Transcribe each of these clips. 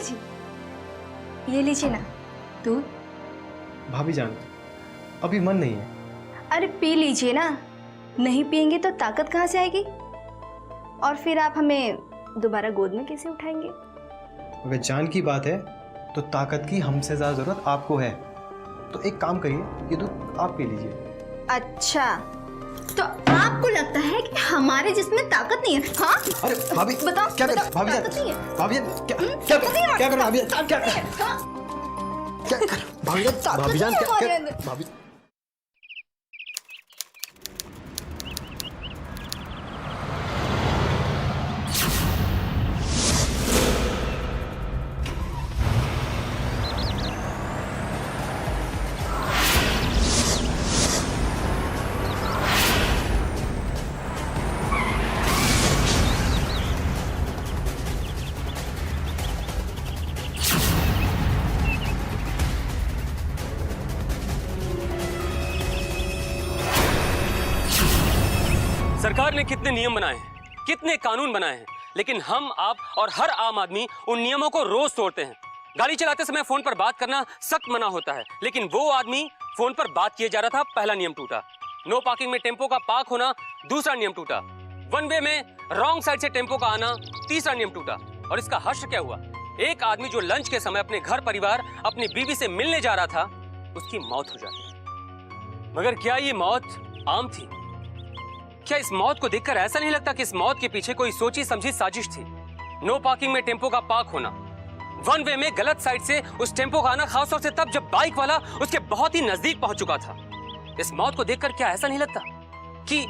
जी, ये लीजिए ना दूध। भाभी जान, अभी मन नहीं है। अरे पी लीजिए ना, नहीं पियेंगे तो ताकत कहाँ से आएगी, और फिर आप हमें दोबारा गोद में कैसे उठाएंगे? अगर जान की बात है तो ताकत की हमसे ज़्यादा ज़रूरत आपको है, तो एक काम करिए, ये दूध आप पी लीजिए। अच्छा, तो आपको लगता है कि हमारे जिसमें ताकत नहीं है? हाँ? अरे भाभी बताओ, क्या कर बताओ, भाभी ताकत नहीं है। भाभी क्या कर भाभी क्या कर भाभी जान क्या भाभी। सरकार ने कितने नियम बनाए हैं, कितने कानून बनाए हैं, लेकिन हम, आप और हर आम आदमी उन नियमों को रोज तोड़ते हैं। गाड़ी चलाते समय फोन पर बात करना सख्त मना होता है, लेकिन वो आदमी फोन पर बात किए जा रहा था, पहला नियम टूटा। नो पार्किंग में टेम्पो का पार्क होना, दूसरा नियम टूटा। वन वे में रॉन्ग साइड से टेम्पो का आना, तीसरा नियम टूटा। और इसका हश्र क्या हुआ? एक आदमी जो लंच के समय अपने घर परिवार, अपनी बीवी से मिलने जा रहा था, उसकी मौत हो जाती। मगर क्या ये मौत आम थी? क्या इस मौत को देखकर ऐसा नहीं लगता कि इस मौत के पीछे कोई सोची समझी साजिश थी? नो पार्किंग में टेम्पो का पार्क होना, वन वे में गलत साइड से उस टेम्पो का आना, खासतौर से तब जब बाइक वाला उसके बहुत ही नजदीक पहुंच चुका था। इस मौत को देखकर क्या ऐसा नहीं लगता कि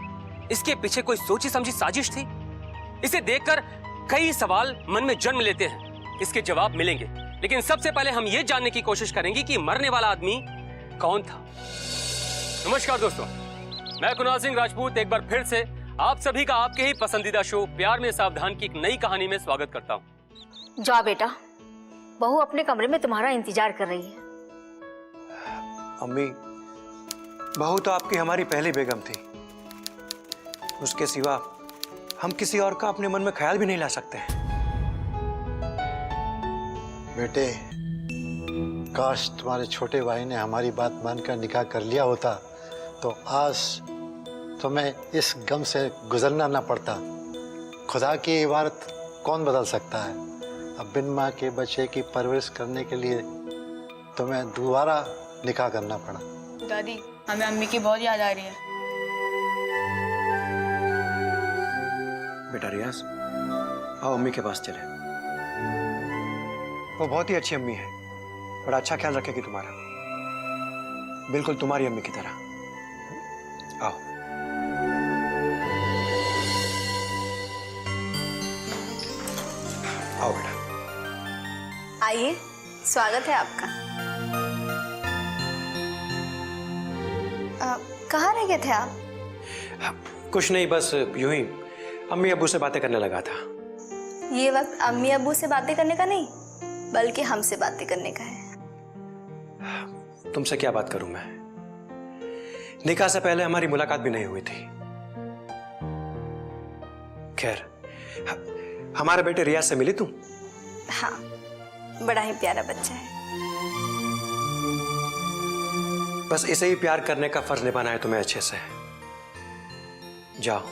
इसके पीछे कोई सोची समझी साजिश थी? इसे देखकर कई सवाल मन में जन्म लेते हैं, इसके जवाब मिलेंगे, लेकिन सबसे पहले हम ये जानने की कोशिश करेंगे कि मरने वाला आदमी कौन था। नमस्कार दोस्तों, मैं कुणाल सिंह राजपूत एक बार फिर से आप सभी का आपके ही पसंदीदा शो प्यार में सावधान की एक नई कहानी में स्वागत करता हूँ। जाओ बेटा, बहू अपने कमरे में तुम्हारा इंतजार कर रही है। अम्मी, बहू तो आपकी हमारी पहली बेगम थी, उसके सिवा हम किसी और का अपने मन में ख्याल भी नहीं ला सकते हैं। बेटे, काश तुम्हारे छोटे भाई ने हमारी बात मानकर निकाह कर लिया होता तो आज तुम्हें इस गम से गुजरना ना पड़ता। खुदा की इबारत कौन बदल सकता है? अब बिन माँ के बच्चे की परवरिश करने के लिए तुम्हें दोबारा निकाह करना पड़ा। दादी, हमें अम्मी की बहुत याद आ रही है। बेटा रियाज, आओ अम्मी के पास चले। वो बहुत ही अच्छी अम्मी है, बड़ा अच्छा ख्याल रखेगी तुम्हारा, बिल्कुल तुम्हारी अम्मी की तरह। आओ। आओ बेटा। आइए, स्वागत है आपका। कहाँ रह गए थे आप? कुछ नहीं, बस यूं ही अम्मी अब्बू से बातें करने लगा था। ये वक्त अम्मी अब्बू से बातें करने का नहीं, बल्कि हमसे बातें करने का है। तुमसे क्या बात करूं मैं? निकाह से पहले हमारी मुलाकात भी नहीं हुई थी। खैर, हमारे बेटे रियाज से मिली तुम? हाँ, बड़ा ही प्यारा बच्चा है। बस इसे ही प्यार करने का फर्ज निभाना है तुम्हें अच्छे से। जाओ,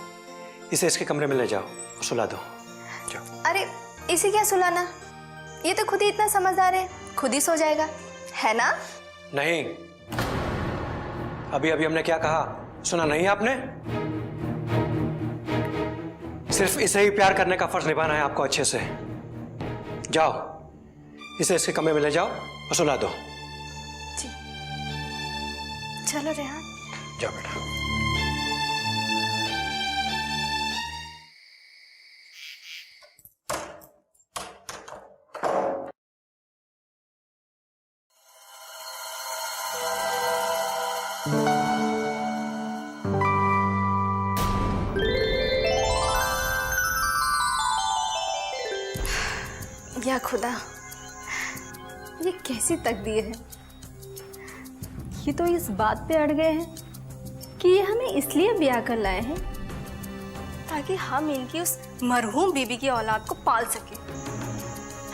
इसे इसके कमरे में ले जाओ और सुला दो। जाओ। अरे इसे क्या सुलाना, ये तो खुद ही इतना समझदार है, खुद ही सो जाएगा, है ना? नहीं, अभी अभी हमने क्या कहा सुना नहीं आपने? सिर्फ इसे ही प्यार करने का फर्ज निभाना है आपको अच्छे से। जाओ, इसे इसके कमरे में ले जाओ और सुला दो। जी, चलो रेहान। जाओ बेटा। या खुदा, ये कैसी तकदीर है। ये तो इस बात पे अड़ गए हैं कि ये हमें इसलिए ब्याह कर लाए हैं ताकि हम इनकी उस मरहूम बीबी की औलाद को पाल सके।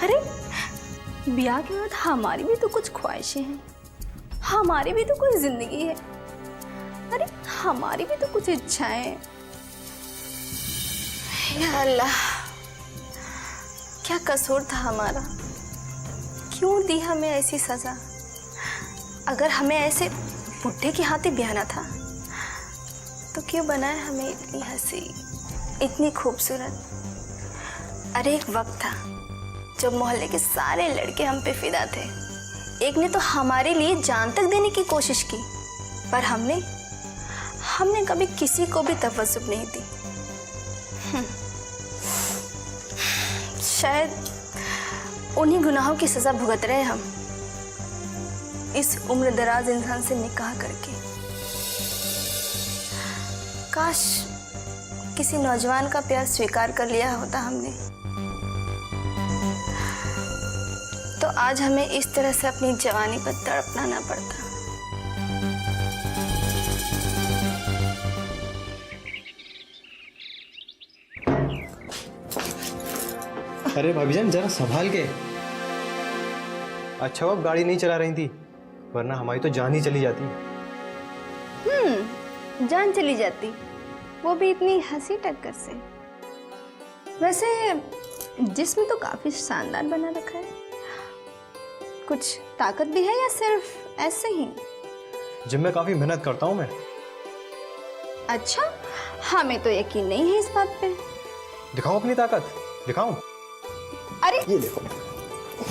अरे ब्याह के बाद हमारी भी तो कुछ ख्वाहिशें हैं, हमारी भी तो कोई जिंदगी है, अरे हमारी भी तो कुछ इच्छाएं हैं। या अल्लाह, क्या कसूर था हमारा? क्यों दी हमें ऐसी सजा? अगर हमें ऐसे बुढ़े के हाथ ही ब्याहना था तो क्यों बनाया हमें इतनी हंसी, इतनी खूबसूरत? अरे एक वक्त था जब मोहल्ले के सारे लड़के हम पे फिदा थे। एक ने तो हमारे लिए जान तक देने की कोशिश की, पर हमने कभी किसी को भी तवज्जुह नहीं दी। शायद उन्हीं गुनाहों की सजा भुगत रहे हम इस उम्र दराज इंसान से निकाह करके। काश किसी नौजवान का प्यार स्वीकार कर लिया होता हमने, तो आज हमें इस तरह से अपनी जवानी पर तड़पना ना पड़ता। अरे भाभीजान जरा संभाल के। अच्छा अब गाड़ी नहीं चला रही थी, वरना हमारी तो जान ही चली जाती। जान चली जाती, वो भी इतनी हंसी टक्कर से। वैसे जिस्म तो काफी शानदार बना रखा है, कुछ ताकत भी है या सिर्फ ऐसे ही? जिम में काफी मेहनत करता हूँ मैं। अच्छा, हमें तो यकीन नहीं है इस बात पे। दिखाऊं अपनी ताकत? दिखाऊं? अरे ये देखो।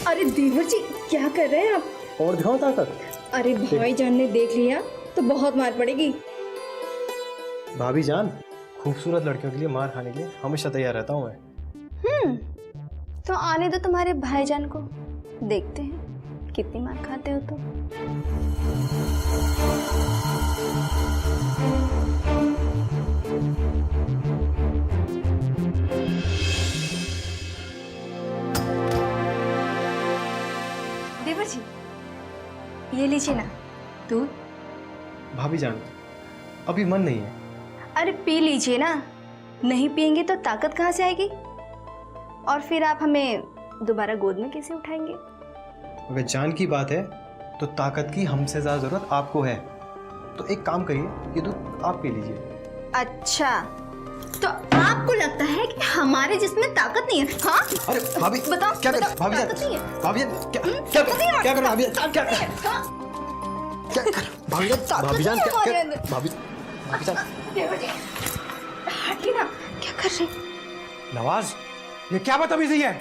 अरे देवर जी, क्या कर रहे हैं आप? और दिखाऊं ताकत? अरे भाईजान ने देख लिया तो बहुत मार पड़ेगी। भाभीजान, खूबसूरत लड़कियों के लिए मार खाने के लिए हमेशा तैयार रहता हूँ मैं। तो आने दो तुम्हारे भाईजान को, देखते हैं कितनी मार खाते हो तुम। देवर जी, ये लीजिए ना दूध। भाभीजान, अभी मन नहीं है। अरे पी लीजिए ना, नहीं पियेंगे तो ताकत कहाँ से आएगी? और फिर आप हमें दोबारा गोद में कैसे उठाएंगे? अगर जान की बात है तो ताकत की हमसे ज़्यादा ज़रूरत आपको है। तो एक काम करिए, ये दूध आप पी लीजिए। अच्छा, तो आपको लगता है कि हमारे जिसमें ताकत नहीं है? हाँ? अरे भाभी, बताओ, क्या कर बताओ, भाभीजान? ताकत नहीं है। भाभीजान, क्या कर भाभीजान? क्या कर भाभीजान? भाभीजान क्या भाभीजान? देवर जी, हटिए ना, क्या कर रहे? नवाज, ये क्या बदतमीजी है?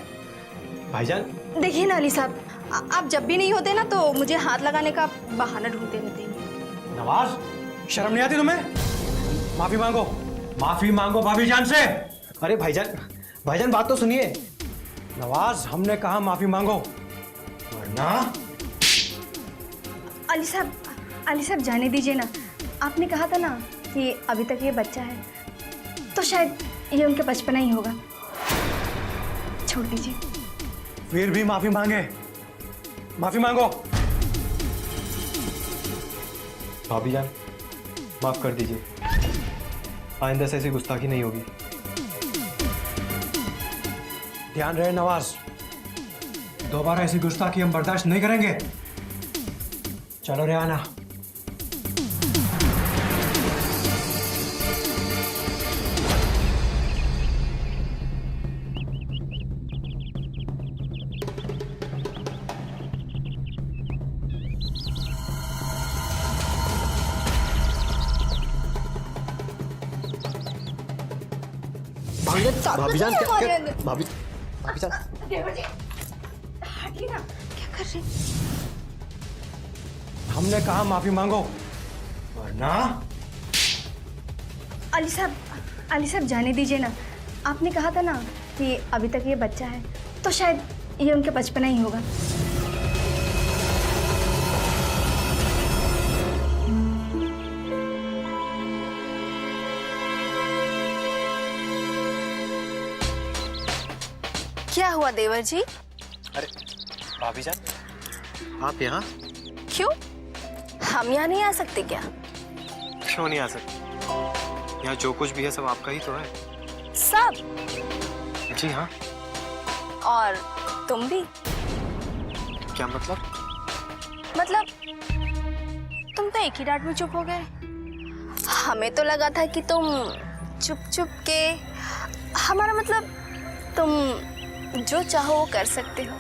भाईजान, देखिए ना अली साहब, आप जब भी नहीं होते ना तो मुझे हाथ लगाने का बहाना ढूंढते रहते हैं। नवाज, शर्म नहीं आती तुम्हें? माफी मांगो भाभीजान से। अरे भाईजान बात तो सुनिए। नवाज, हमने कहा माफी मांगो, वरना। अली साहब जाने दीजिए ना। आपने कहा था ना कि अभी तक ये बच्चा है, तो शायद ये उनके बचपना ही होगा। छोड़ दीजिए। फिर भी माफी मांगो। भाभीजान, माफ कर दीजिए, आइंदा से ऐसी गुस्ताखी नहीं होगी। ध्यान रहे नवाज, दोबारा ऐसी गुस्ताखी हम बर्दाश्त नहीं करेंगे। चलो रेहाना। भाभीजान भाभीजान, देवर जी, हटिए ना, क्या कर रहे? हमने कहा माफी मांगो, वरना। अली साहब जाने दीजिए ना। आपने कहा था ना कि अभी तक ये बच्चा है, तो शायद ये उनके बचपना ही होगा। क्या हुआ देवर जी? अरे भाभीजान, आप यहाँ? क्यों, हम यहाँ नहीं आ सकते क्या? क्यों नहीं आ सकते? यहाँ जो कुछ भी है सब आपका ही तो है। सब? जी हाँ। और तुम भी? क्या मतलब? मतलब तुम तो एक ही डांट में चुप हो गए। हमें तो लगा था कि तुम चुप चुप के, हमारा मतलब तुम जो चाहो वो कर सकते हो।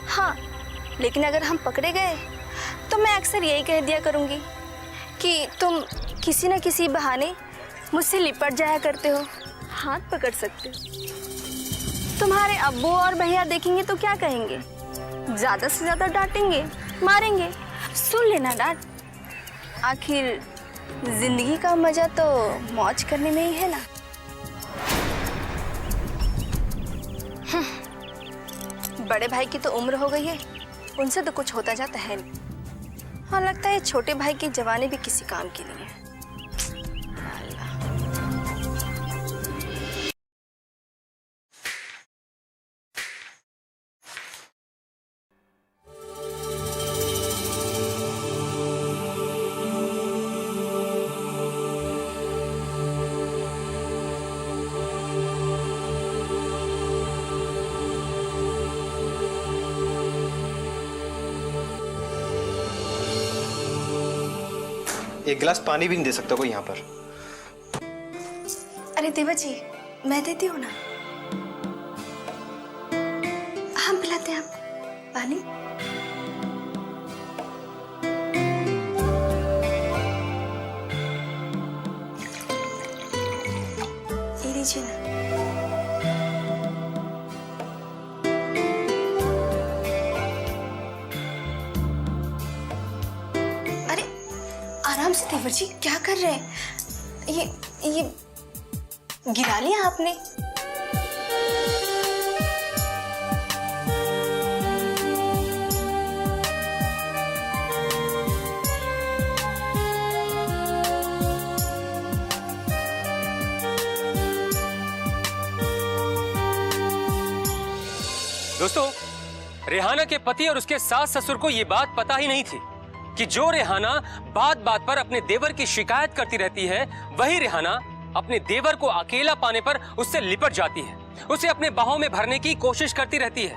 हाँ, लेकिन अगर हम पकड़े गए तो मैं अक्सर यही कह दिया करूँगी कि तुम किसी न किसी बहाने मुझसे लिपट जाया करते हो, हाथ पकड़ सकते हो। तुम्हारे अब्बू और भैया देखेंगे तो क्या कहेंगे? ज़्यादा से ज़्यादा डांटेंगे, मारेंगे। सुन लेना डांट, आखिर जिंदगी का मजा तो मौज करने में ही है ना। बड़े भाई की तो उम्र हो गई है, उनसे तो कुछ होता जाता है नहीं। हाँ, लगता है छोटे भाई की जवानी भी किसी काम की नहीं है। एक गिलास पानी भी नहीं दे सकता कोई यहाँ पर? अरे देवा जी, मैं देती हूँ ना। हम पिलाते हैं आप पानी। ये लीजिए ना। अरे आराम से देवर जी, क्या कर रहे हैं? ये गिरा लिया आपने। दोस्तों, रेहाना के पति और उसके सास ससुर को ये बात पता ही नहीं थी कि जो रेहाना बात बात पर अपने देवर की शिकायत करती रहती है, वही रेहाना अपने देवर को अकेला पाने पर उससे लिपट जाती है, उसे अपने बाहों में भरने की कोशिश करती रहती है।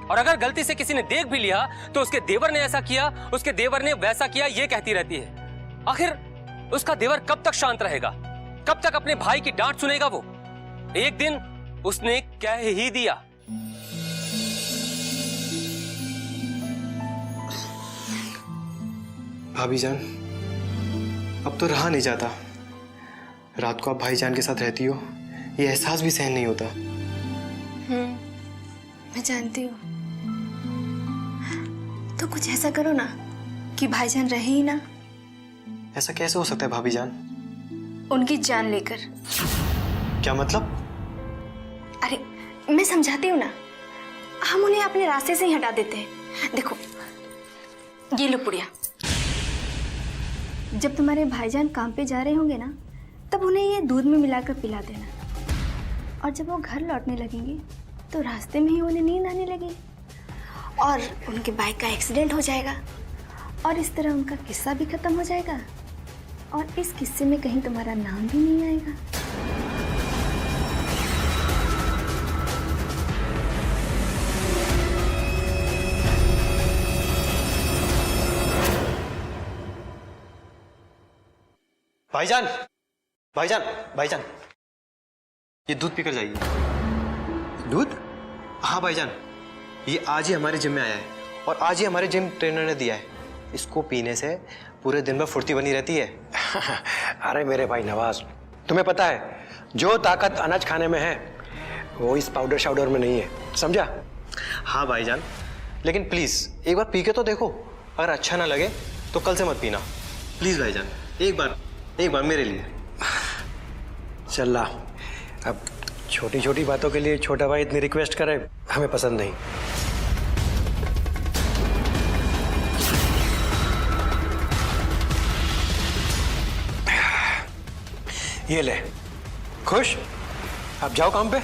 और अगर गलती से किसी ने देख भी लिया तो उसके देवर ने ऐसा किया, उसके देवर ने वैसा किया, ये कहती रहती है। आखिर उसका देवर कब तक शांत रहेगा? कब तक अपने भाई की डांट सुनेगा वो? एक दिन उसने कह ही दिया। भाभी जान, अब तो रहा नहीं जाता। रात को आप भाईजान के साथ रहती हो, ये एहसास भी सहन नहीं होता। मैं जानती हूँ। तो कुछ ऐसा करो ना कि भाईजान रहे ही ना। ऐसा कैसे हो सकता है भाभी जान? उनकी जान लेकर। क्या मतलब? अरे मैं समझाती हूँ ना, हम उन्हें अपने रास्ते से ही हटा देते हैं। देखो, ये लो पुड़िया। जब तुम्हारे भाईजान काम पे जा रहे होंगे ना, तब उन्हें ये दूध में मिलाकर पिला देना। और जब वो घर लौटने लगेंगे तो रास्ते में ही उन्हें नींद आने लगेगी और उनके बाइक का एक्सीडेंट हो जाएगा और इस तरह उनका किस्सा भी खत्म हो जाएगा और इस किस्से में कहीं तुम्हारा नाम भी नहीं आएगा। भाईजान, भाईजान, भाईजान, ये दूध पीकर जाइए। दूध? हाँ भाईजान, ये आज ही हमारे जिम में आया है और आज ही हमारे जिम ट्रेनर ने दिया है। इसको पीने से पूरे दिन में फुर्ती बनी रहती है। अरे मेरे भाई नवाज, तुम्हें पता है जो ताकत अनाज खाने में है वो इस पाउडर शाउडर में नहीं है, समझा? हाँ भाईजान, लेकिन प्लीज एक बार पी के तो देखो। अगर अच्छा ना लगे तो कल से मत पीना, प्लीज भाईजान। एक बार मेरे लिए। चल ला, अब छोटी छोटी बातों के लिए छोटा भाई इतनी रिक्वेस्ट करे, हमें पसंद नहीं। ये ले, खुश? अब जाओ काम पे।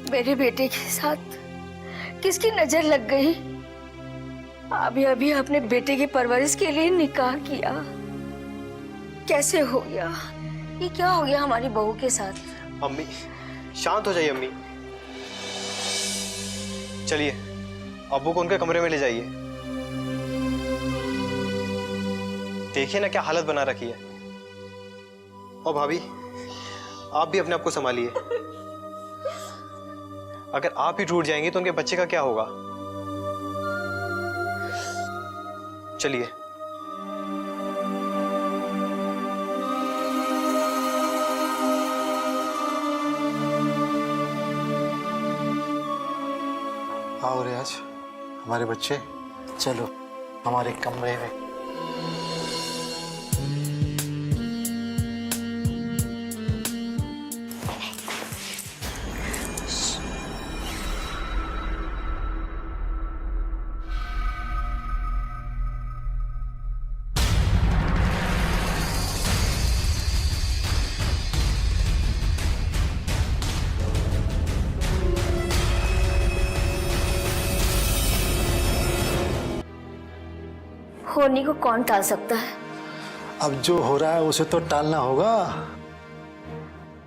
मेरे बेटे के साथ किसकी नजर लग गई? अभी अभी अपने बेटे की परवरिश के लिए निकाह किया, कैसे हो गया? ये क्या हो गया हमारी बहू के साथ? अम्मी शांत हो जाइए अम्मी। चलिए अब्बू को उनके कमरे में ले जाइए। देखिए ना क्या हालत बना रखी है। और भाभी आप भी अपने आप को संभालिए। अगर आप ही टूट जाएंगे तो उनके बच्चे का क्या होगा? चलिए। आओ रियाज, हमारे बच्चे, चलो हमारे कमरे में। होनी को कौन टाल सकता है? अब जो हो रहा है उसे तो टालना होगा।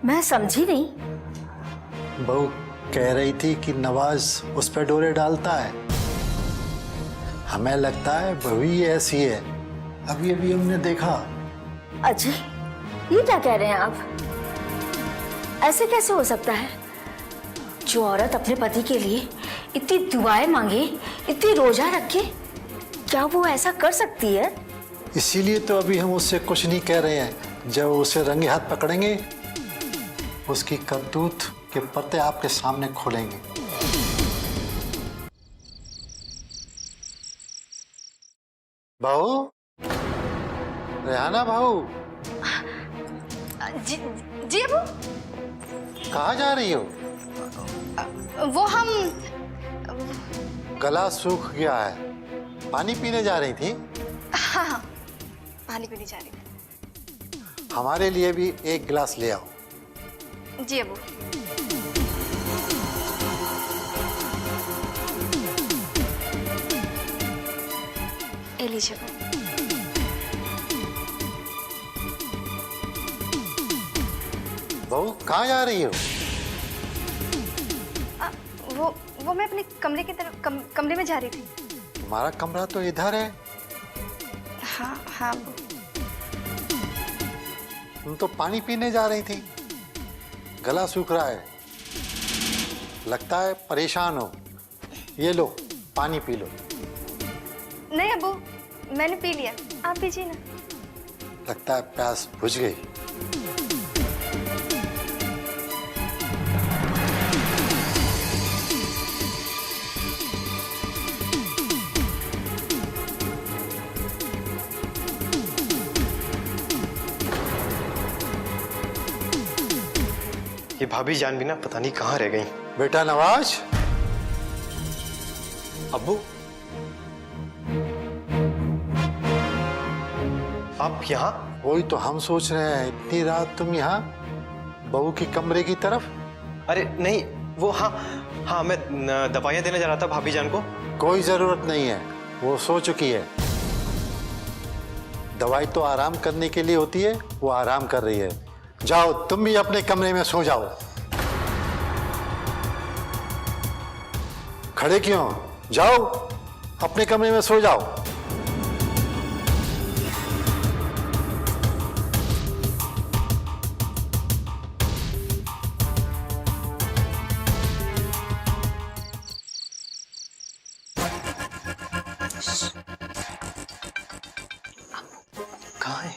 मैं समझी नहीं। बहू कह रही थी कि नवाज उस पर डोरे डालता है। हमें लगता है बहू ही ऐसी है। अभी अभी हमने देखा। अजय, ये क्या कह रहे हैं आप? ऐसे कैसे हो सकता है? जो औरत अपने पति के लिए इतनी दुआएं मांगे, इतनी रोजा रखे, क्या वो ऐसा कर सकती है? इसीलिए तो अभी हम उससे कुछ नहीं कह रहे हैं। जब उसे रंगे हाथ पकड़ेंगे, उसकी करतूत के पत्ते आपके सामने खोलेंगे। बहू, रेहाना बहू, जी जी अबू। कहाँ जा रही हो? वो हम गला सूख गया है, पानी पीने जा रही थी? हाँ हाँ पानी पीने जा रही थी। हमारे लिए भी एक गिलास ले आओ। जी अबू। ए लीजिए अबू। बहू कहाँ जा रही हो? वो मैं अपने कमरे की तरफ कमरे में जा रही थी। तुम्हारा कमरा तो इधर है। हाँ हाँ अबू। तुम तो पानी पीने जा रही थी। गला सूख रहा है, लगता है परेशान हो। ये लो पानी पी लो। नहीं अबू, मैंने पी लिया, आप पीजिए ना। लगता है प्यास बुझ गई। ये भाभी जान भी ना पता नहीं कहाँ रह गई। बेटा नवाज, अब्बू आप यहाँ? वही तो हम सोच रहे हैं, इतनी रात तुम यहाँ बहू की कमरे की तरफ। अरे नहीं वो हाँ मैं दवाइयाँ देने जा रहा था भाभी जान को। कोई जरूरत नहीं है, वो सो चुकी है। दवाई तो आराम करने के लिए होती है, वो आराम कर रही है। जाओ तुम भी अपने कमरे में सो जाओ। खड़े क्यों? जाओ अपने कमरे में सो जाओ। कहाँ है?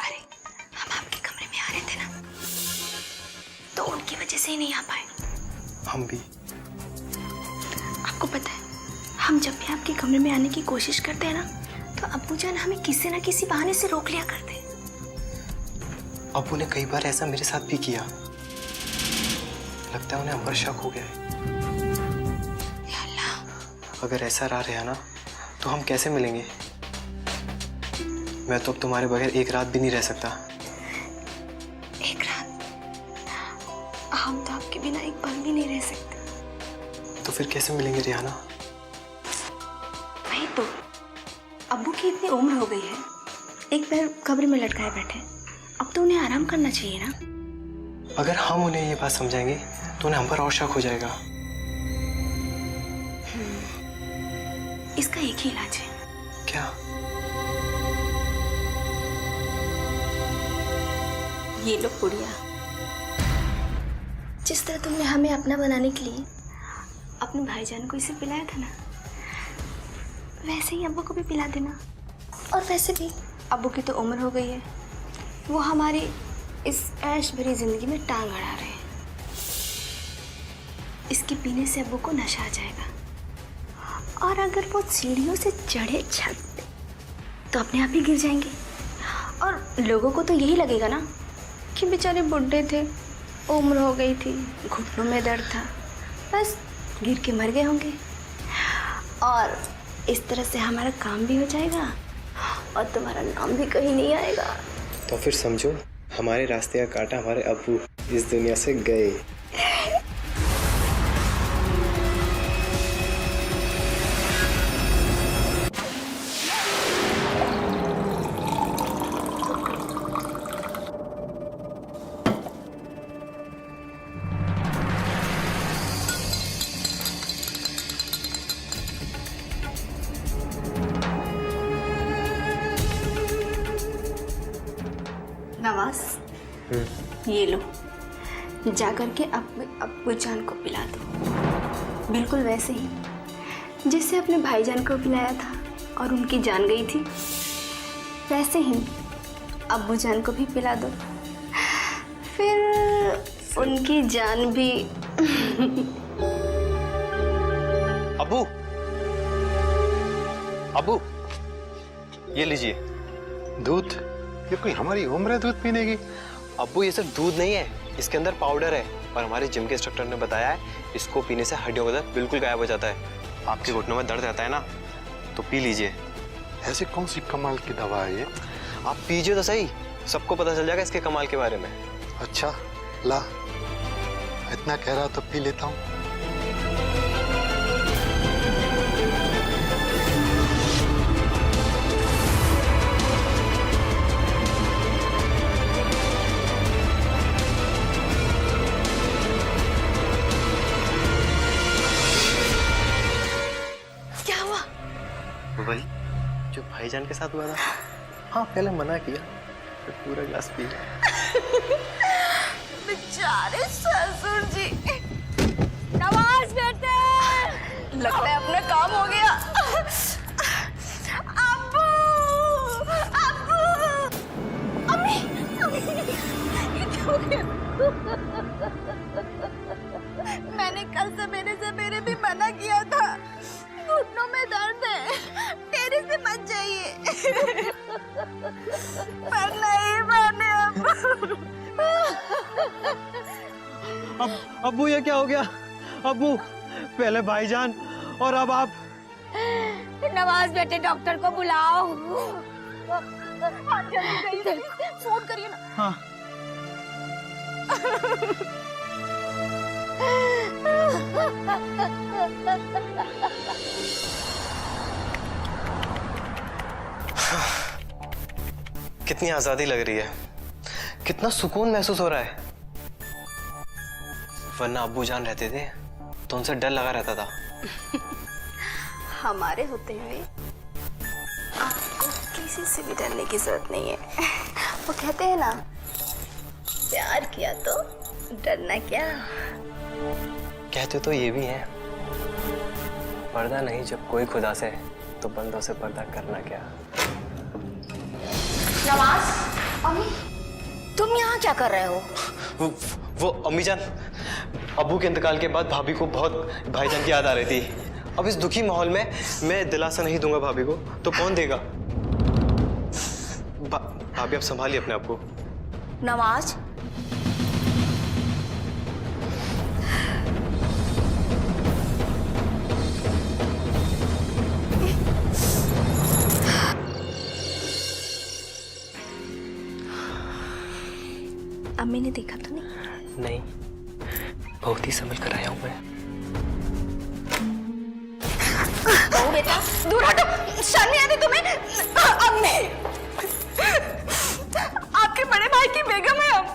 अरे हम आपके कमरे में आ रहे थे ना, तो उनकी वजह से ही नहीं आ पाए। हम भी। आपको पता है, हम जब भी आपके कमरे में आने की कोशिश करते हैं ना, तो अब्बू जान हमें किसी ना किसी बहाने से रोक लिया करते हैं। अब्बू ने कई बार ऐसा मेरे साथ भी किया। लगता है उन्हें हम पर शक हो गया है। या अल्लाह, अगर ऐसा रहा रहा ना तो हम कैसे मिलेंगे? मैं तो अब तुम्हारे बगैर एक रात भी नहीं रह सकता। एक रात हम तो आपके बिना एक पल भी नहीं रह सकते। तो फिर कैसे मिलेंगे रिहाना? वही तो, अब्बू की इतनी उम्र हो गई है, एक पैर कब्र में लटकाए बैठे, अब तो उन्हें आराम करना चाहिए ना। अगर हम उन्हें ये बात समझाएंगे तो उन्हें हम पर और शक हो जाएगा। इसका एक ही इलाज है। क्या? ये लो पुड़िया। जिस तरह तुमने हमें अपना बनाने के लिए अपने भाईजान को इसे पिलाया था ना, वैसे ही अब्बू को भी पिला देना। और वैसे भी अब्बू की तो उम्र हो गई है, वो हमारी इस ऐश भरी जिंदगी में टांग अड़ा रहे हैं। इसके पीने से अब्बू को नशा आ जाएगा, और अगर वो सीढ़ियों से चढ़े छत पे तो अपने आप ही गिर जाएंगे। और लोगों को तो यही लगेगा ना कि बेचारे बुढ़े थे, उम्र हो गई थी, घुटनों में दर्द था, बस गिर के मर गए होंगे। और इस तरह से हमारा काम भी हो जाएगा और तुम्हारा नाम भी कहीं नहीं आएगा। तो फिर समझो, हमारे रास्ते का कांटा हमारे अब्बू इस दुनिया से गए। नवाज, ये लो, जा करके अब्बू जान को पिला दो, बिल्कुल वैसे ही जैसे अपने भाईजान को पिलाया था और उनकी जान गई थी, वैसे ही अब्बू जान को भी पिला दो, फिर उनकी जान भी। अब्बू, अब्बू, ये लीजिए दूध? ये कोई हमारी उम्र है दूध पीने की? अब्बू, ये सिर्फ दूध नहीं है, इसके अंदर पाउडर है, और हमारे जिम के इंस्ट्रक्टर ने बताया है इसको पीने से हड्डियों का दर्द बिल्कुल गायब हो जाता है। आपके घुटनों में दर्द रहता है ना, तो पी लीजिए। ऐसी कौन सी कमाल की दवा है ये? आप पीजिए तो सही, सबको पता चल जाएगा इसके कमाल के बारे में। अच्छा ला, इतना कह रहा तो पी लेता हूँ। वही जो भाईजान के साथ हुआ था। हाँ, पहले मना किया, फिर पूरा गिलास पी लिया। बेचारे ससुर जी। नवाज बेटे, लगता है अपना काम हो गया। अब्बू, अब्बू, अम्मी, ये क्या हो गया? मैंने कल सवेरे भी मना किया था, घुटनों में दर्द है, तेरे से मत जाइए। पर नहीं माने अब्बू, ये क्या हो गया? अब्बू, पहले भाईजान और अब आप। नवाज बेटे, डॉक्टर को बुलाओ। फोन करिए ना। हाँ। कितनी आजादी लग रही है, कितना सुकून महसूस हो रहा है। वरना अब्बू जान रहते थे तो उनसे डर लगा रहता था। हमारे होते हुए आपको किसी से भी डरने की जरूरत नहीं है। वो कहते हैं ना, प्यार किया तो डरना क्या। कहते तो ये भी है, पर्दा नहीं जब कोई खुदा से, तो बंदों से पर्दा करना क्या। नवाज, अम्मी, तुम यहाँ क्या कर रहे हो? वो अम्मी जान, अब्बू के इंतकाल के बाद भाभी को बहुत भाईजान की याद आ रही थी। अब इस दुखी माहौल में मैं दिलासा नहीं दूंगा भाभी को तो कौन देगा। भाभी आप संभालिए अपने आप को। नवाज, अम्मी ने देखा तो नहीं? नहीं, बहुत ही संभल कर आया हूं मैं। बहू बेटा दूर हटो, शर्म नहीं आती तुम्हें? अम्मी, आपके बड़े भाई की बेगम है हम।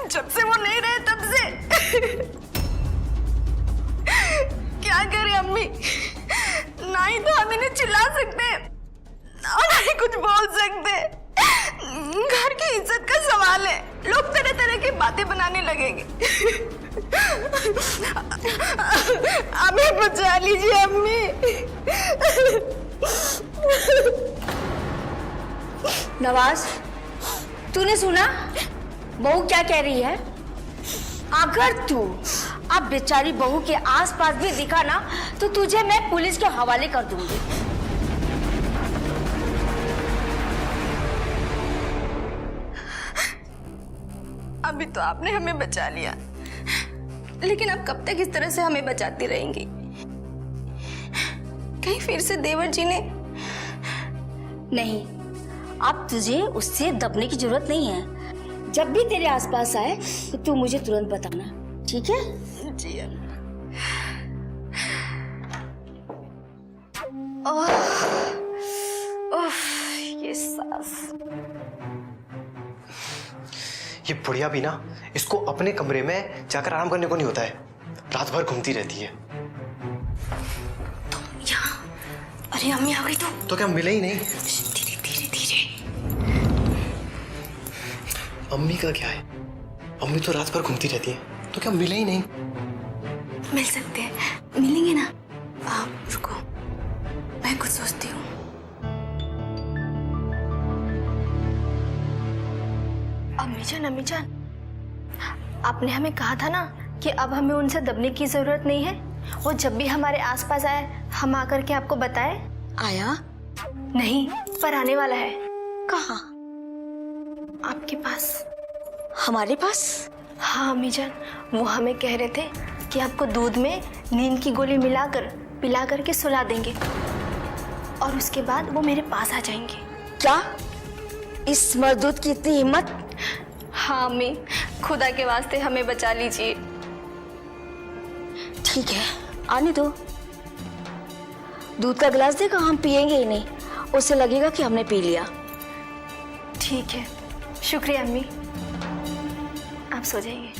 जब से वो नहीं रहे तब से क्या करें अम्मी, ना ही तो हम इन्हें चिल्ला सकते और ना ही कुछ बोल सकते। घर की इज्जत का सवाल है, लोग तरह तरह की बातें बनाने लगेंगे। हमें बचा लीजिए अम्मी। नवाज, तूने सुना बहू क्या कह रही है? अगर तू अब बेचारी बहू के आसपास भी दिखा ना तो तुझे मैं पुलिस के हवाले कर दूंगी। अभी तो आपने हमें बचा लिया, लेकिन अब कब तक इस तरह से हमें बचाती रहेंगी? कहीं फिर से देवर जी ने? नहीं, अब तुझे उससे दबने की जरूरत नहीं है। जब भी तेरे आसपास आए तो तू मुझे तुरंत बताना, ठीक है? जी ये सांस। ये बुढ़िया भी ना, इसको अपने कमरे में जाकर आराम करने को नहीं होता है, रात भर घूमती रहती है। अरे अम्मी आ गई तो क्या मिले ही नहीं? धीरे धीरे धीरे। अम्मी का क्या है, अम्मी तो रात भर घूमती रहती है, तो क्या मिले ही नहीं? मिल सकते हैं, मिलेंगे ना। आप रुको, मैं कुछ सोचती हूँ। अम्मी जान, आपने हमें कहा था ना कि अब हमें उनसे दबने की जरूरत नहीं है। वो जब भी हमारे आसपास आए हम आकर के आपको बताए। आया? नहीं, पर आने वाला है। कहाँ? आपके पास। हमारे पास? हाँ अम्मी जान, वो हमें कह रहे थे कि आपको दूध में नींद की गोली मिलाकर पिला करके सुला देंगे और उसके बाद वो मेरे पास आ जाएंगे। क्या? इस मर्दूद की इतनी हिम्मत? हाँ अम्मी, खुदा के वास्ते हमें बचा लीजिए। ठीक है, आने दो। दूध का गिलास देगा, हम पिएंगे ही नहीं, उससे लगेगा कि हमने पी लिया। ठीक है, शुक्रिया अम्मी, आप सो जाइए।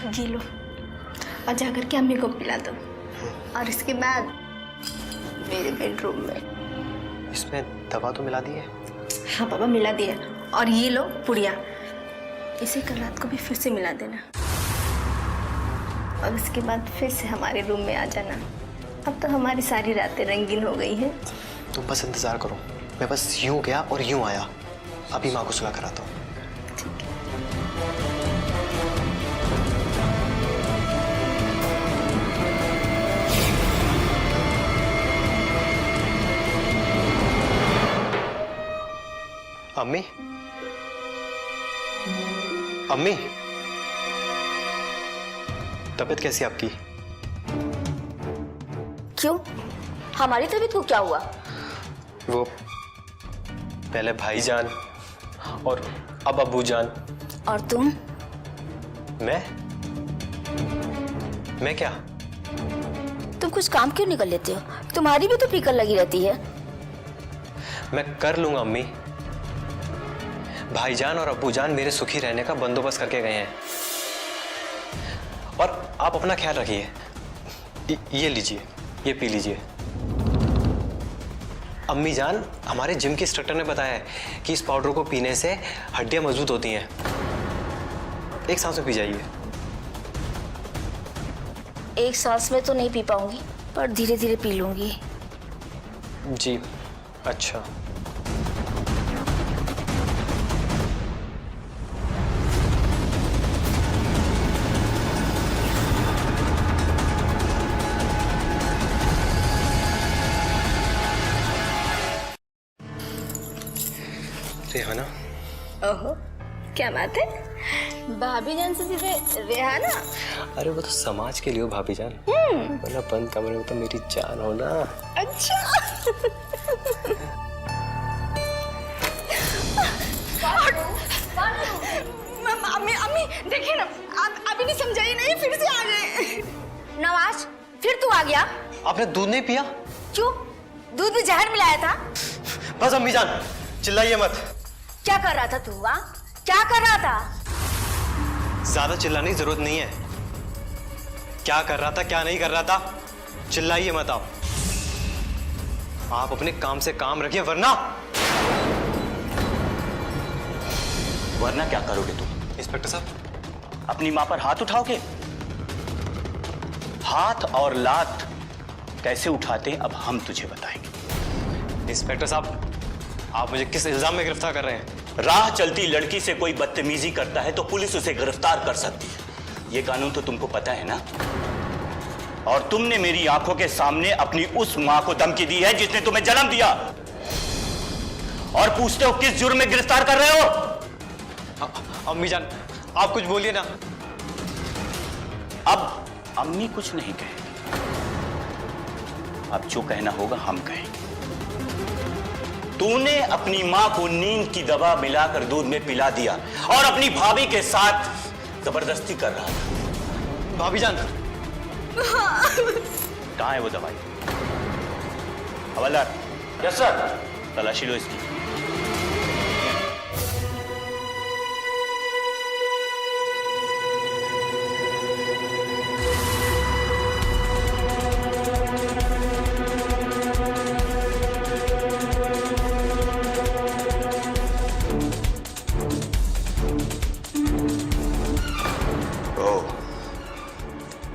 जी लो और जाकर के अम्मी को पिला दो, और इसके बाद मेरे बेडरूम में। इसमें दवा तो मिला दी है? हाँ पापा, मिला दिया। और ये लो पुड़िया, इसे कल रात को भी फिर से मिला देना और उसके बाद फिर से हमारे रूम में आ जाना। अब तो हमारी सारी रातें रंगीन हो गई हैं। तुम बस इंतजार करो, मैं बस यूं गया और यूं आया। अभी माँ को सुला कर आता हूँ। अम्मी, अम्मी, तबीयत कैसी है आपकी? क्यों? हमारी तबीयत को क्या हुआ? वो पहले भाईजान और अब अब्बूजान। और तुम? मैं क्या? तुम कुछ काम क्यों नहीं कर लेते हो? तुम्हारी भी तो फिक्र लगी रहती है। मैं कर लूंगा अम्मी। भाईजान और अब्बूजान मेरे सुखी रहने का बंदोबस्त करके गए हैं, और आप अपना ख्याल रखिए। ये लीजिए, ये पी लीजिए। अम्मी जान, हमारे जिम के इंस्ट्रक्टर ने बताया है कि इस पाउडर को पीने से हड्डियां मजबूत होती हैं। एक सांस में पी जाइए। एक सांस में तो नहीं पी पाऊंगी, पर धीरे धीरे पी लूंगी। जी अच्छा। रेहाना, ओहो, क्या बात है? भाभी जान से सीधे रेहाना। अरे वो तो समाज के लिए हो भाभी जान, वरना बंद कमरे में तो मेरी जान हो ना। अच्छा। अम्मी देखिए ना, आप अभी नहीं समझाई, नहीं फिर से आ गए। नवाज, फिर तू आ गया? आपने दूध नहीं पिया? क्यों? दूध में जहर मिलाया था? बस अम्मी जान, चिल्लाइए मत। क्या कर रहा था तू? वहाँ क्या कर रहा था? ज्यादा चिल्लाने की जरूरत नहीं है। क्या कर रहा था, क्या नहीं कर रहा था, चिल्लाइए मत आप। आप अपने काम से काम रखिए, वरना क्या करोगे तुम? इंस्पेक्टर साहब, अपनी मां पर हाथ उठाओगे? हाथ और लात कैसे उठाते हैं अब हम तुझे बताएंगे। इंस्पेक्टर साहब, आप मुझे किस इल्जाम में गिरफ्तार कर रहे हैं? राह चलती लड़की से कोई बदतमीजी करता है तो पुलिस उसे गिरफ्तार कर सकती है। यह कानून तो तुमको पता है ना? और तुमने मेरी आंखों के सामने अपनी उस मां को धमकी दी है जिसने तुम्हें जन्म दिया, और पूछते हो किस जुर्म में गिरफ्तार कर रहे हो? अम्मी जान, आप कुछ बोलिए ना। अब अम्मी कुछ नहीं कहेगी, अब जो कहना होगा हम कहेंगे। तूने अपनी मां को नींद की दवा मिलाकर दूध में पिला दिया और अपनी भाभी के साथ जबरदस्ती कर रहा था। भाभी जान, कहां है वो दवाई? हवलदार। Yes sir. तलाशी लो इसकी।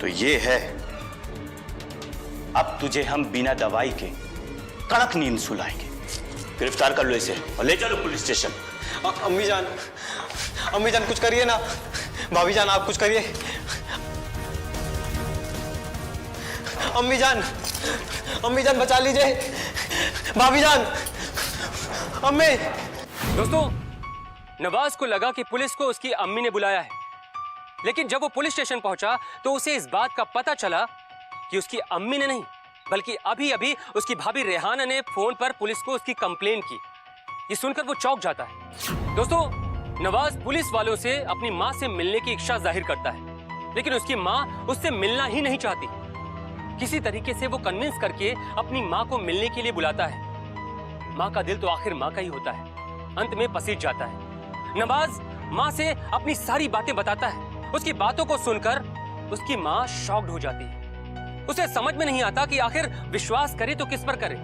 तो ये है, अब तुझे हम बिना दवाई के कड़क नींद सुलाएंगे। गिरफ्तार कर लो इसे और ले चलो पुलिस स्टेशन। अम्मी जान कुछ करिए ना। भाभी जान, आप कुछ करिए। अम्मी जान बचा लीजिए। भाभी जान, अम्मी। दोस्तों, नवाज को लगा कि पुलिस को उसकी अम्मी ने बुलाया है, लेकिन जब वो पुलिस स्टेशन पहुंचा तो उसे इस बात का पता चला कि उसकी अम्मी ने नहीं, बल्कि अभी अभी उसकी भाभी रेहाना ने फोन पर पुलिस को उसकी कंप्लेन की। ये सुनकर वो चौंक जाता है। दोस्तों, नवाज पुलिस वालों से अपनी मां से मिलने की इच्छा जाहिर करता है, लेकिन उसकी मां उससे मिलना ही नहीं चाहती। किसी तरीके से वो कन्विंस करके अपनी मां को मिलने के लिए बुलाता है। मां का दिल तो आखिर मां का ही होता है, अंत में पसीज जाता है। नवाज मां से अपनी सारी बातें बताता है। उसकी बातों को सुनकर उसकी मां शॉक्ड हो जाती है। उसे समझ में नहीं आता कि आखिर विश्वास करे तो किस पर करे,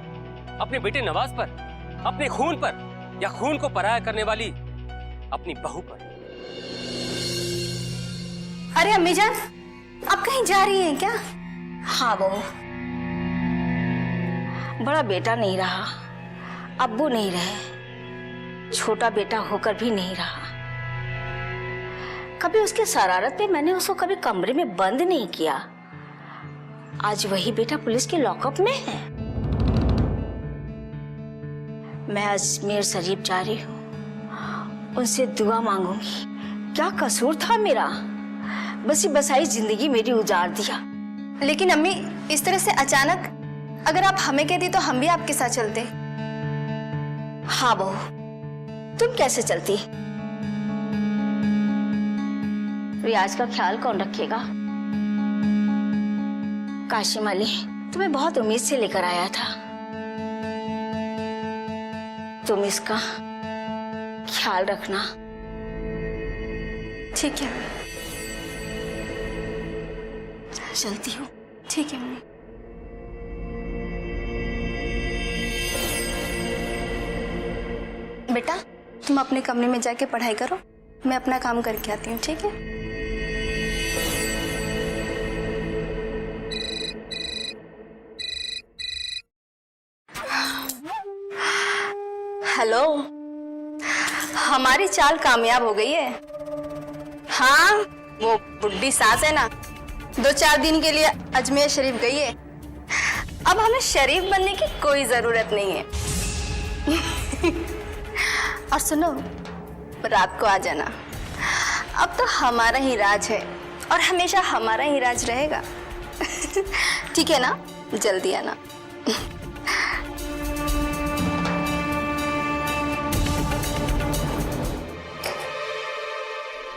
अपने बेटे नवाज पर, अपने खून पर, या खून को पराया करने वाली अपनी बहू पर। अरे अम्मी जान, आप कहीं जा रही हैं क्या? हाँ बहू, बड़ा बेटा नहीं रहा, अब्बू नहीं रहे, छोटा बेटा होकर भी नहीं रहा। कभी उसके शरारत पे मैंने उसको कभी कमरे में बंद नहीं किया। आज वही बेटा पुलिस के लॉकअप में है। मैं अजमेर शरीफ जा रही हूँ, उनसे दुआ मांगूंगी। क्या कसूर था मेरा? बसी बसाई जिंदगी मेरी उजाड़ दिया। लेकिन अम्मी, इस तरह से अचानक अगर आप हमें कहती तो हम भी आपके साथ चलते। हाँ बहू, तुम कैसे चलती? रियाज का ख्याल कौन रखेगा? काशिम अली तुम्हें बहुत उम्मीद से लेकर आया था, तुम इसका ख्याल रखना। ठीक है, चलती हूँ। ठीक है अम्मी। बेटा, तुम अपने कमरे में जाके पढ़ाई करो, मैं अपना काम करके आती हूँ, ठीक है? हेलो, हमारी चाल कामयाब हो गई है। हाँ, वो बुड्ढी सास है ना, 2-4 दिन के लिए अजमेर शरीफ गई है। अब हमें शरीफ बनने की कोई जरूरत नहीं है। और सुनो, रात को आ जाना। अब तो हमारा ही राज है और हमेशा हमारा ही राज रहेगा। ठीक है ना, जल्दी आना।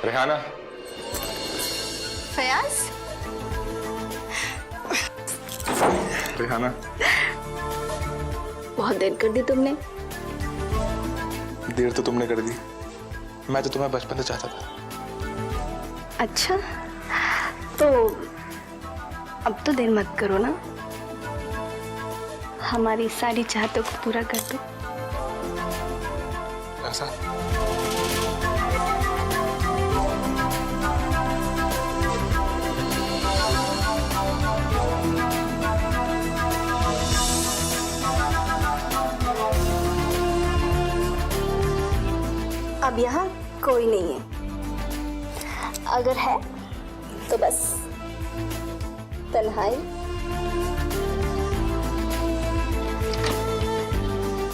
रेहाना, फयाज, रेहाना, बहुत देर कर दी तुमने। देर तो तुमने कर दी, मैं तो तुम्हें बचपन से चाहता था। अच्छा, तो अब तो देर मत करो ना, हमारी सारी चाहतों को पूरा कर दो। ऐसा? अब यहाँ कोई नहीं है, अगर है तो बस तन्हाई।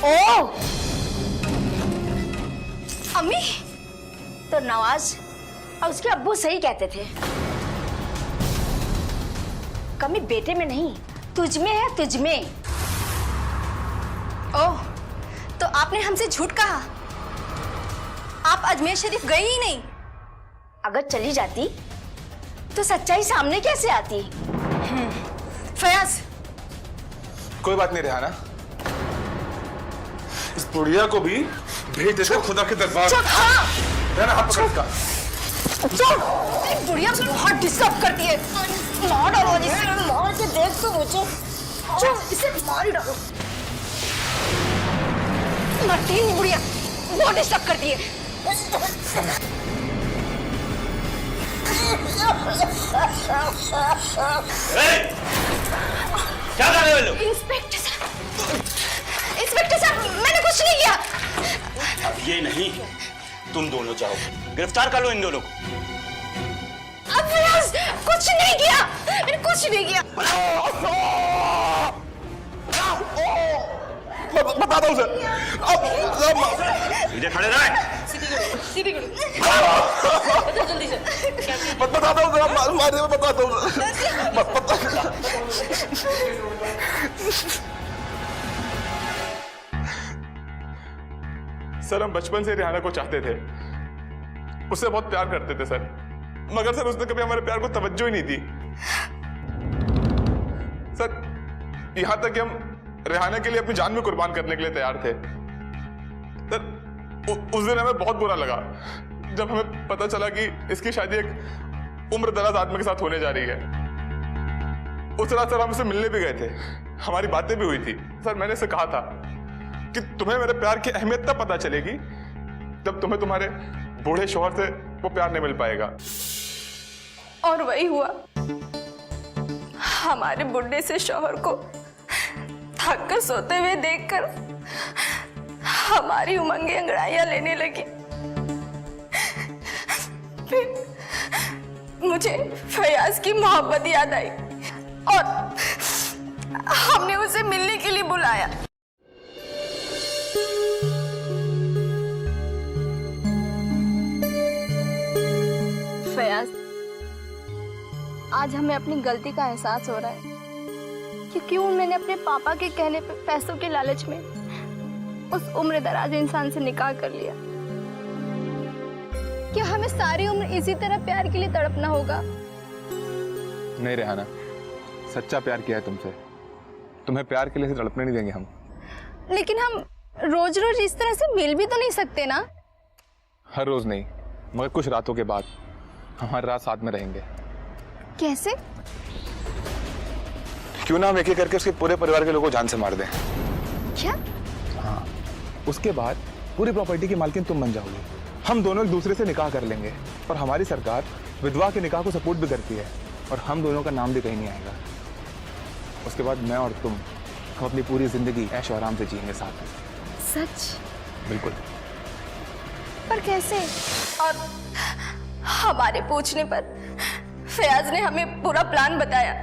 ओ अम्मी, तो नवाज और उसके अब्बू सही कहते थे, कमी बेटे में नहीं तुझ में है, तुझ में। ओह, तो आपने हमसे झूठ कहा? आप अजमेर शरीफ गई ही नहीं? अगर चली जाती तो सच्चाई सामने कैसे आती? फयाज, कोई बात नहीं रेहाना, इस बुढ़िया को भी भेज देते खुदा के दरबार। हाँ, रेहाना, हाथ पकड़ इसका। बुढ़िया से बहुत डिस्टर्ब करती है। मार डालो जिसे, मार के देख तो मुझे। इसे मार ही डालो। मरती नहीं बुढ़िया, बहुत डिस्टर्ब करती है। क्या कर रहे हो लोग? इंस्पेक्टर साहब, मैंने कुछ नहीं किया। अब ये नहीं, तुम दोनों जाओ, गिरफ्तार कर लो इन दोनों को। अब फयाज, कुछ नहीं किया, मैंने कुछ नहीं किया। बता दो उसे। सीधे खड़े रहे। जल्दी से। बता दो उसे, मारे में बता दो उसे। सर, हम बचपन से रेहाना को चाहते थे, उससे बहुत प्यार करते थे सर, मगर सर उसने कभी हमारे प्यार को तवज्जो ही नहीं दी। सर, यहां तक कि हम रेहाना के लिए अपनी जान भी कुर्बान करने के लिए तैयार थे। सर, उस दिन हमें बहुत बुरा लगा जब हमें पता चला कि इसकी शादी एक उम्र दराज आदमी के साथ होने जा रही है। उस रात सर हम उससे मिलने भी गए थे, हमारी बातें भी हुई थी। सर, मैंने इसे कहा था कि तुम्हें मेरे प्यार की अहमियत तब पता चलेगी जब तुम्हें तुम्हारे बूढ़े शौहर से वो प्यार नहीं मिल पाएगा। और वही हुआ, हमारे बुढ़े से शौहर को थक कर सोते हुए देखकर हमारी उमंगें अंगड़ाइयां लेने लगी। फिर मुझे फयाज की मोहब्बत याद आई और हमने उसे मिलने के लिए बुलाया। फयाज, आज हमें अपनी गलती का एहसास हो रहा है कि क्यों मैंने अपने पापा के कहने पे पैसों के लालच में उस उम्र दराज इंसान से निकाह कर लिया। क्या हमें सारी उम्र इसी तरह प्यार के लिए तड़पना होगा? नहीं रेहाना, सच्चा प्यार किया है तुमसे, तुम्हें प्यार के लिए तड़पने नहीं देंगे हम। लेकिन हम रोज रोज इस तरह से मिल भी तो नहीं सकते ना। हर रोज नहीं, मगर कुछ रातों के बाद हम हर रात साथ में रहेंगे। कैसे? क्यों ना हम एक एक करके उसके पूरे परिवार के लोगों को जान से मार दें। क्या? हाँ, उसके बाद पूरी प्रॉपर्टी की मालकिन तुम बन जाओगे। हम दोनों एक दूसरे से निकाह कर लेंगे और हमारी सरकार विधवा के निकाह को सपोर्ट भी करती है और हम दोनों का नाम भी कहीं नहीं आएगा। उसके बाद मैं और तुम हम अपनी पूरी जिंदगी ऐश और आराम से जिएंगे साथ में। सच? बिल्कुल। पर कैसे? और हमारे पूछने पर फयाज ने हमें पूरा प्लान बताया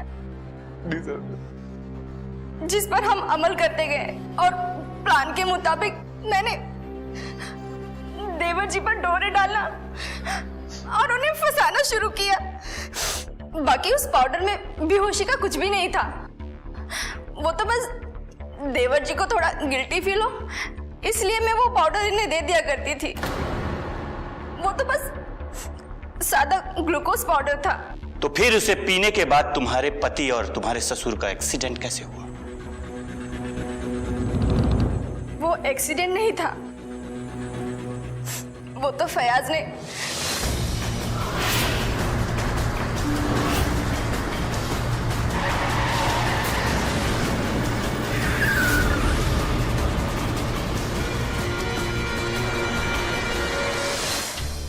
जिस पर हम अमल करते गए और प्लान के मुताबिक मैंने देवर जी पर डोरे डालना और उन्हें फंसाना शुरू किया। बाकी उस पाउडर में बेहोशी का कुछ भी नहीं था। वो तो बस देवर जी को थोड़ा गिल्टी फील हो, इसलिए मैं वो पाउडर इन्हें दे दिया करती थी। वो तो बस सादा ग्लूकोज पाउडर था। तो फिर उसे पीने के बाद तुम्हारे पति और तुम्हारे ससुर का एक्सीडेंट कैसे हुआ? वो एक्सीडेंट नहीं था, वो तो फयाज ने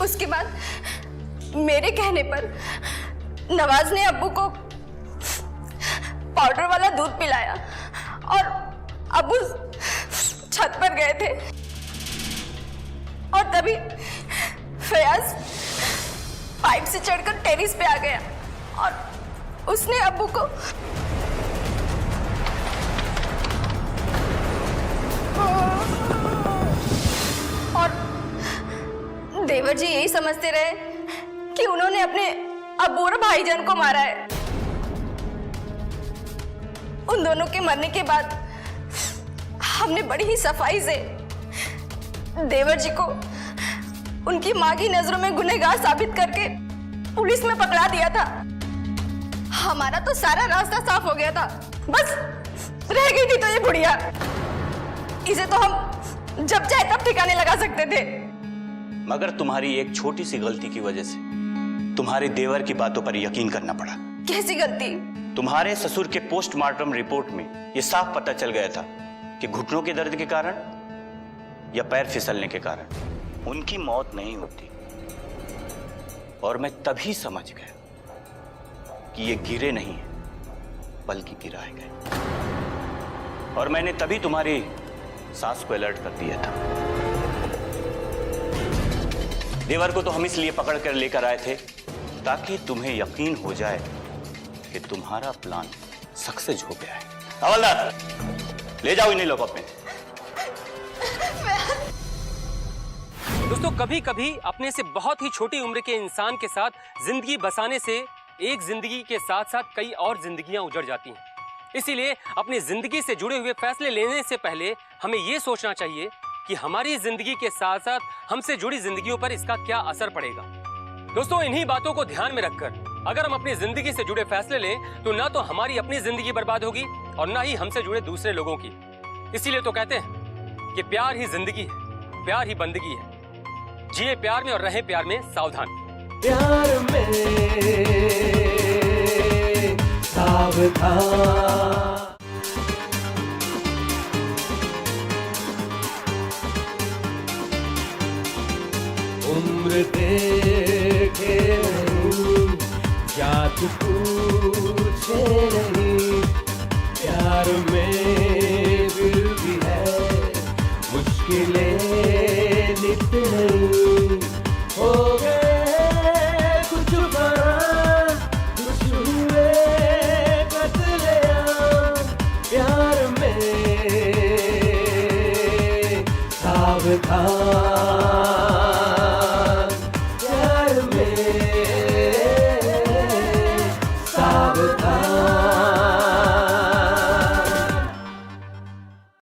उसके बाद मेरे कहने पर नवाज ने अब्बू को पाउडर वाला दूध पिलाया और अब्बू छत पर गए थे और तभी फयाज पाइप से चढ़कर टेरिस पे आ गया और उसने अब्बू को और देवर जी यही समझते रहे कि उन्होंने अपने अब्बू और भाईजान को मारा है। उन दोनों के मरने के बाद हमने बड़ी ही सफाई से देवर जी को उनकी मां की नजरों में गुनहगार साबित करके पुलिस में पकड़ा दिया था। हमारा तो सारा रास्ता साफ हो गया था, बस रह गई थी तो ये बुढ़िया। इसे तो हम जब चाहे तब ठिकाने लगा सकते थे। मगर तुम्हारी एक छोटी सी गलती की वजह से तुम्हारे देवर की बातों पर यकीन करना पड़ा। कैसी गलती? तुम्हारे ससुर के पोस्टमार्टम रिपोर्ट में यह साफ पता चल गया था कि घुटनों के दर्द के कारण या पैर फिसलने के कारण उनकी मौत नहीं होती। और मैं तभी समझ गया कि ये गिरे नहीं है बल्कि गिराए गए। और मैंने तभी तुम्हारी सास को अलर्ट कर दिया था। देवर को तो हम इसलिए पकड़ कर लेकर आए थे ताकि तुम्हें यकीन हो जाए कि तुम्हारा प्लान सक्सेस हो गया है। हवलदार, ले जाओ इन्हीं लोगों पे। दोस्तों, कभी कभी अपने से बहुत ही छोटी उम्र के इंसान के साथ जिंदगी बसाने से एक जिंदगी के साथ साथ कई और जिंदगियां उजड़ जाती हैं। इसीलिए अपनी जिंदगी से जुड़े हुए फैसले लेने से पहले हमें यह सोचना चाहिए कि हमारी जिंदगी के साथ साथ हमसे जुड़ी जिंदगियों पर इसका क्या असर पड़ेगा। दोस्तों, इन्हीं बातों को ध्यान में रखकर अगर हम अपनी जिंदगी से जुड़े फैसले लें तो ना तो हमारी अपनी जिंदगी बर्बाद होगी और ना ही हमसे जुड़े दूसरे लोगों की। इसीलिए तो कहते हैं कि प्यार ही जिंदगी है, प्यार ही बंदगी है। जिए प्यार में और रहे प्यार में सावधान। प्यार में सावधान। उम्र देखे नहीं, जात पूछे नहीं, प्यार में दिल भी है, मुश्किलें नित नहीं। हो गए कुछ बड़ा, कुछ हुए कत्लेआम, प्यार में सावधान।